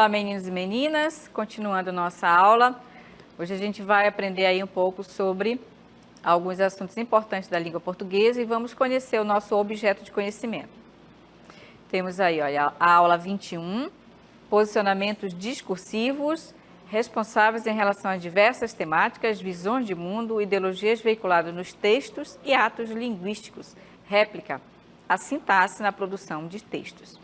Olá, meninos e meninas, continuando nossa aula. Hoje a gente vai aprender aí um pouco sobre alguns assuntos importantes da língua portuguesa e vamos conhecer o nosso objeto de conhecimento. Temos aí, olha, a aula 21, posicionamentos discursivos, responsáveis em relação a diversas temáticas, visões de mundo, ideologias veiculadas nos textos e atos linguísticos, réplica, a sintaxe na produção de textos.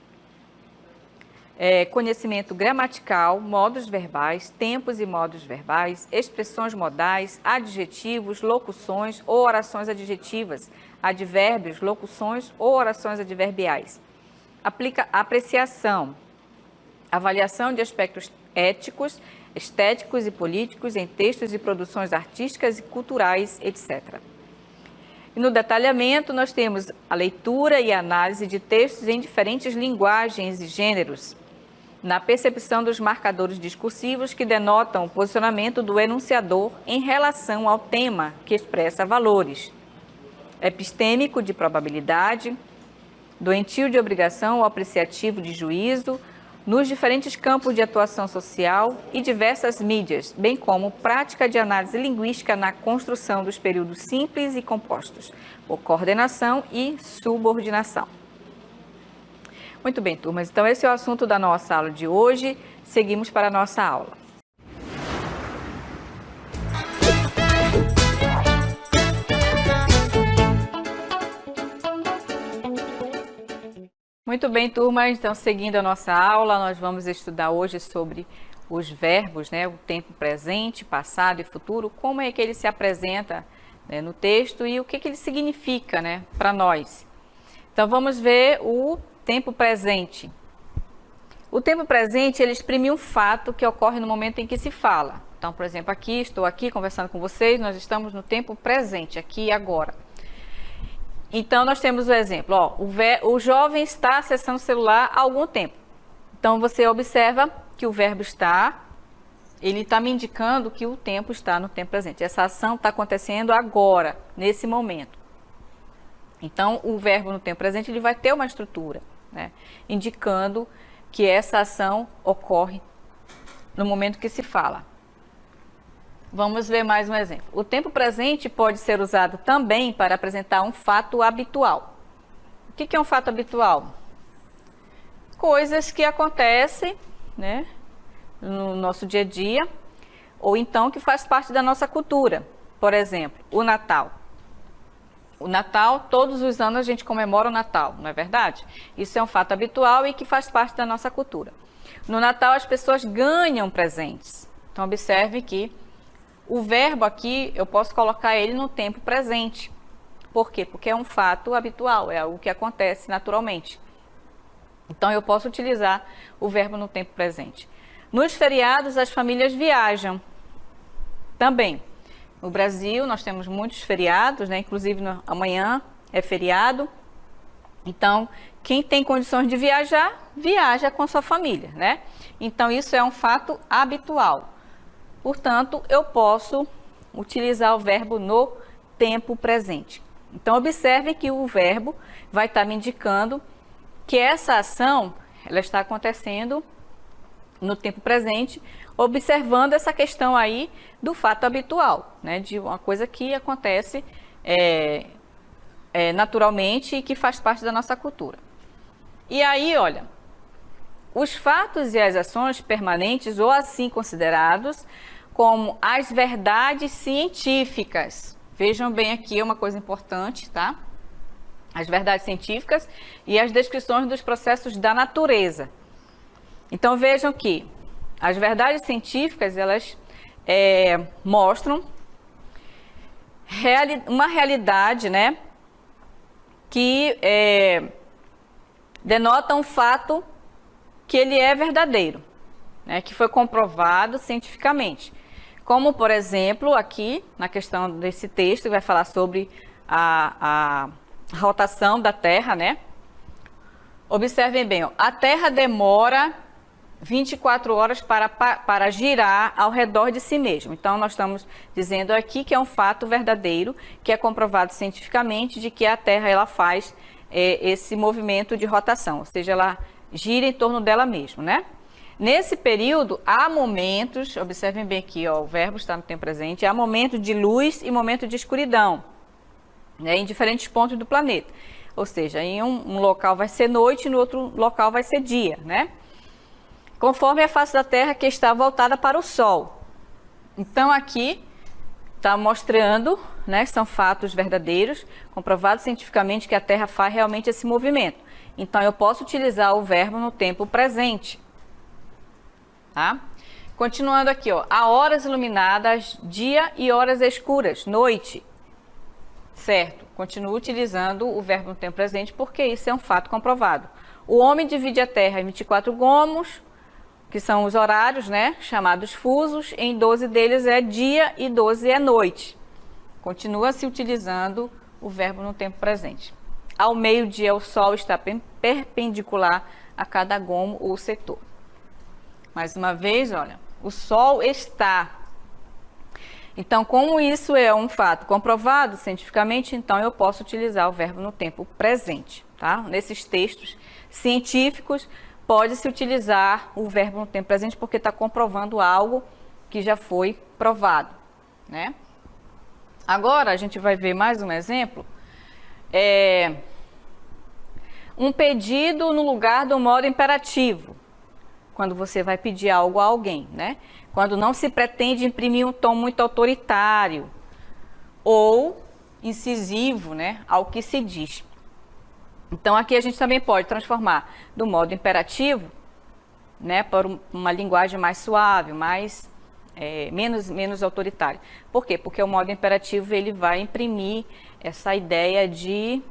Conhecimento gramatical, modos verbais, tempos e modos verbais, expressões modais, adjetivos, locuções ou orações adjetivas, advérbios, locuções ou orações adverbiais. Apreciação, avaliação de aspectos éticos, estéticos e políticos em textos e produções artísticas e culturais, etc. E no detalhamento, nós temos a leitura e análise de textos em diferentes linguagens e gêneros, na percepção dos marcadores discursivos que denotam o posicionamento do enunciador em relação ao tema que expressa valores, epistêmico de probabilidade, doentio de obrigação ou apreciativo de juízo, nos diferentes campos de atuação social e diversas mídias, bem como prática de análise linguística na construção dos períodos simples e compostos, por coordenação e subordinação. Muito bem, turmas. Então, esse é o assunto da nossa aula de hoje. Seguimos para a nossa aula. Muito bem, turmas. Então, seguindo a nossa aula, nós vamos estudar hoje sobre os verbos, né? O tempo presente, passado e futuro, como é que ele se apresenta, né, no texto e o que ele significa, né, para nós. Então, vamos ver o tempo presente. O tempo presente, ele exprime um fato que ocorre no momento em que se fala. Então, por exemplo, aqui, estou aqui conversando com vocês, nós estamos no tempo presente, aqui e agora. Então, nós temos o exemplo, ó, o jovem está acessando o celular há algum tempo. Então, você observa que o verbo está, ele está me indicando que o tempo está no tempo presente. Essa ação está acontecendo agora, nesse momento. Então, o verbo no tempo presente, ele vai ter uma estrutura, né, indicando que essa ação ocorre no momento que se fala. Vamos ver mais um exemplo. O tempo presente pode ser usado também para apresentar um fato habitual. O que é um fato habitual? Coisas que acontecem, né, no nosso dia a dia, ou então que faz parte da nossa cultura. Por exemplo, o Natal. O Natal, todos os anos a gente comemora o Natal, não é verdade? Isso é um fato habitual e que faz parte da nossa cultura. No Natal as pessoas ganham presentes. Então observe que o verbo aqui, eu posso colocar ele no tempo presente. Por quê? Porque é um fato habitual, é algo que acontece naturalmente. Então eu posso utilizar o verbo no tempo presente. Nos feriados as famílias viajam também. No Brasil, nós temos muitos feriados, né? Inclusive amanhã é feriado. Então, quem tem condições de viajar, viaja com sua família, né? Então, isso é um fato habitual. Portanto, eu posso utilizar o verbo no tempo presente. Então, observe que o verbo vai estar me indicando que essa ação, ela está acontecendo no tempo presente, observando essa questão aí do fato habitual, né, de uma coisa que acontece naturalmente e que faz parte da nossa cultura. E aí, olha, os fatos e as ações permanentes ou assim considerados como as verdades científicas. Vejam bem aqui, é uma coisa importante, tá? As verdades científicas e as descrições dos processos da natureza. Então, vejam que as verdades científicas, elas mostram uma realidade, né, que denota um fato que ele é verdadeiro, né, que foi comprovado cientificamente. Como, por exemplo, aqui, na questão desse texto, vai falar sobre a rotação da Terra, né? Observem bem, ó, a Terra demora 24 horas para girar ao redor de si mesmo. Então, nós estamos dizendo aqui que é um fato verdadeiro, que é comprovado cientificamente de que a Terra ela faz esse movimento de rotação, ou seja, ela gira em torno dela mesma, né? Nesse período, há momentos, observem bem aqui, ó, o verbo está no tempo presente, há momento de luz e momento de escuridão, né, em diferentes pontos do planeta. Ou seja, em um local vai ser noite, no outro local vai ser dia, né? Conforme a face da Terra que está voltada para o Sol. Então, aqui está mostrando, né, são fatos verdadeiros, comprovados cientificamente que a Terra faz realmente esse movimento. Então, eu posso utilizar o verbo no tempo presente. Tá? Continuando aqui, ó, há horas iluminadas, dia, e horas escuras, noite. Certo, continuo utilizando o verbo no tempo presente porque isso é um fato comprovado. O homem divide a Terra em 24 gomos, que são os horários, né, chamados fusos. Em 12 deles é dia e 12 é noite. Continua se utilizando o verbo no tempo presente. Ao meio-dia, o Sol está perpendicular a cada gomo ou setor. Mais uma vez, olha, o Sol está. Então, como isso é um fato comprovado cientificamente, então eu posso utilizar o verbo no tempo presente, tá? Nesses textos científicos, pode-se utilizar o verbo no tempo presente porque está comprovando algo que já foi provado, né? Agora, a gente vai ver mais um exemplo. Um pedido no lugar do modo imperativo. Quando você vai pedir algo a alguém, né? Quando não se pretende imprimir um tom muito autoritário ou incisivo, né, ao que se diz. Então, aqui a gente também pode transformar do modo imperativo, né, para uma linguagem mais suave, mais, menos autoritária. Por quê? Porque o modo imperativo ele vai imprimir essa ideia de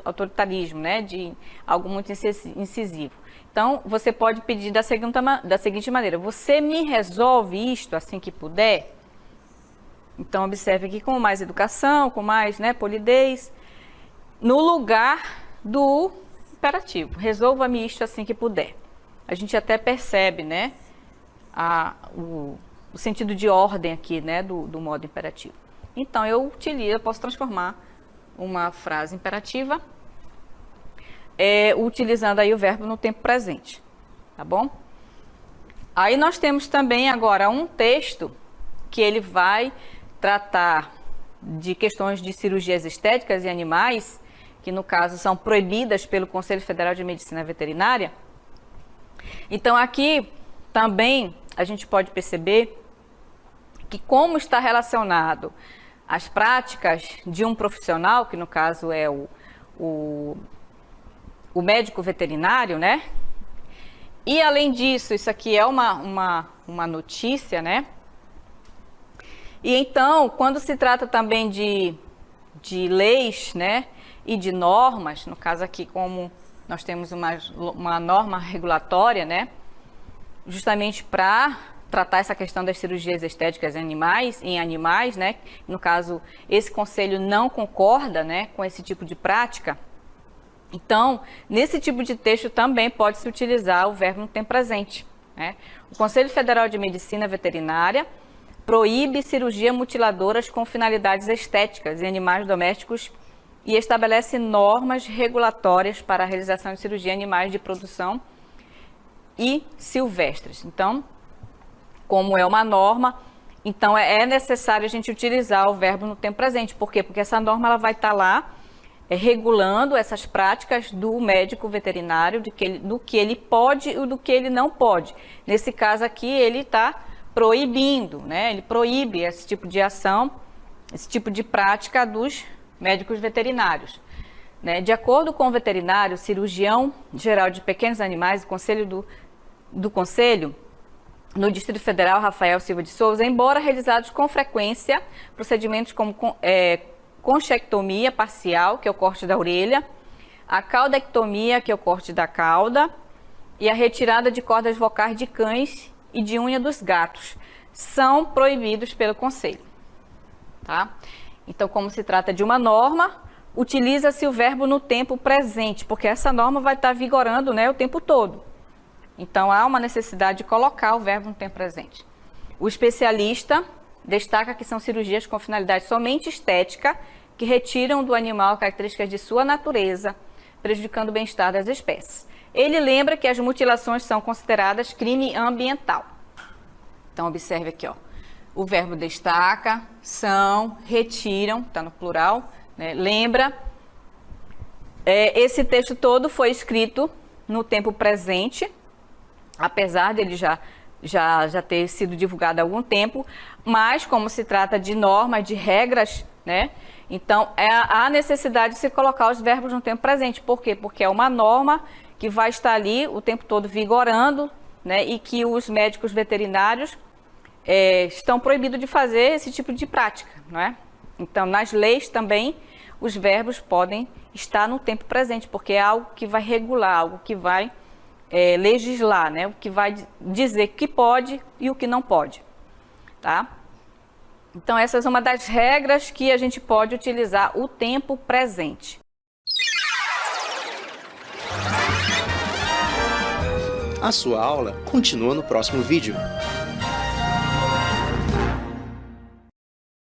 autoritarismo, né, de algo muito incisivo. Então, você pode pedir da seguinte maneira: você me resolve isto assim que puder? Então, observe aqui com mais educação, com mais, né, polidez, no lugar do imperativo. Resolva-me isto assim que puder. A gente até percebe, né, o sentido de ordem aqui, né, do modo imperativo. Então, eu posso transformar uma frase imperativa utilizando aí o verbo no tempo presente, tá bom? Aí nós temos também agora um texto que ele vai tratar de questões de cirurgias estéticas em animais, que no caso são proibidas pelo Conselho Federal de Medicina Veterinária. Então aqui também a gente pode perceber que como está relacionado às práticas de um profissional, que no caso é o médico veterinário, né? E além disso, isso aqui é uma notícia, né? E então, quando se trata também de leis, né? E de normas, no caso aqui, como nós temos uma norma regulatória, né? Justamente para tratar essa questão das cirurgias estéticas em animais, né? No caso, esse conselho não concorda, né, com esse tipo de prática. Então, nesse tipo de texto também pode-se utilizar o verbo no tempo presente, né? O Conselho Federal de Medicina Veterinária proíbe cirurgia mutiladoras com finalidades estéticas em animais domésticos e estabelece normas regulatórias para a realização de cirurgia em animais de produção e silvestres. Então, como é uma norma, então é necessário a gente utilizar o verbo no tempo presente. Por quê? Porque essa norma ela vai estar lá regulando essas práticas do médico veterinário, do que ele pode e do que ele não pode. Nesse caso aqui, ele está proibindo, né? Ele proíbe esse tipo de ação, esse tipo de prática dos médicos veterinários, né? De acordo com o veterinário, cirurgião geral de pequenos animais, o conselho do Conselho, no Distrito Federal, Rafael Silva de Souza, embora realizados com frequência, procedimentos como conchectomia parcial, que é o corte da orelha, a caudectomia, que é o corte da cauda, e a retirada de cordas vocais de cães e de unha dos gatos, são proibidos pelo Conselho, tá? Então, como se trata de uma norma, utiliza-se o verbo no tempo presente, porque essa norma vai estar vigorando, né, o tempo todo. Então, há uma necessidade de colocar o verbo no tempo presente. O especialista destaca que são cirurgias com finalidade somente estética, que retiram do animal características de sua natureza, prejudicando o bem-estar das espécies. ele lembra que as mutilações são consideradas crime ambiental. Então, observe aqui, ó. O verbo destaca, são, retiram, está no plural, né? Lembra. Esse texto todo foi escrito no tempo presente, apesar dele já ter sido divulgado há algum tempo, mas como se trata de normas, de regras, né? Então, há necessidade de se colocar os verbos no tempo presente. Por quê? Porque é uma norma que vai estar ali o tempo todo vigorando, né? E que os médicos veterinários estão proibidos de fazer esse tipo de prática, não é? Então, nas leis também, os verbos podem estar no tempo presente, porque é algo que vai regular, algo que vai legislar, né? O que vai dizer o que pode e o que não pode, tá? Então, essa é uma das regras que a gente pode utilizar o tempo presente. A sua aula continua no próximo vídeo.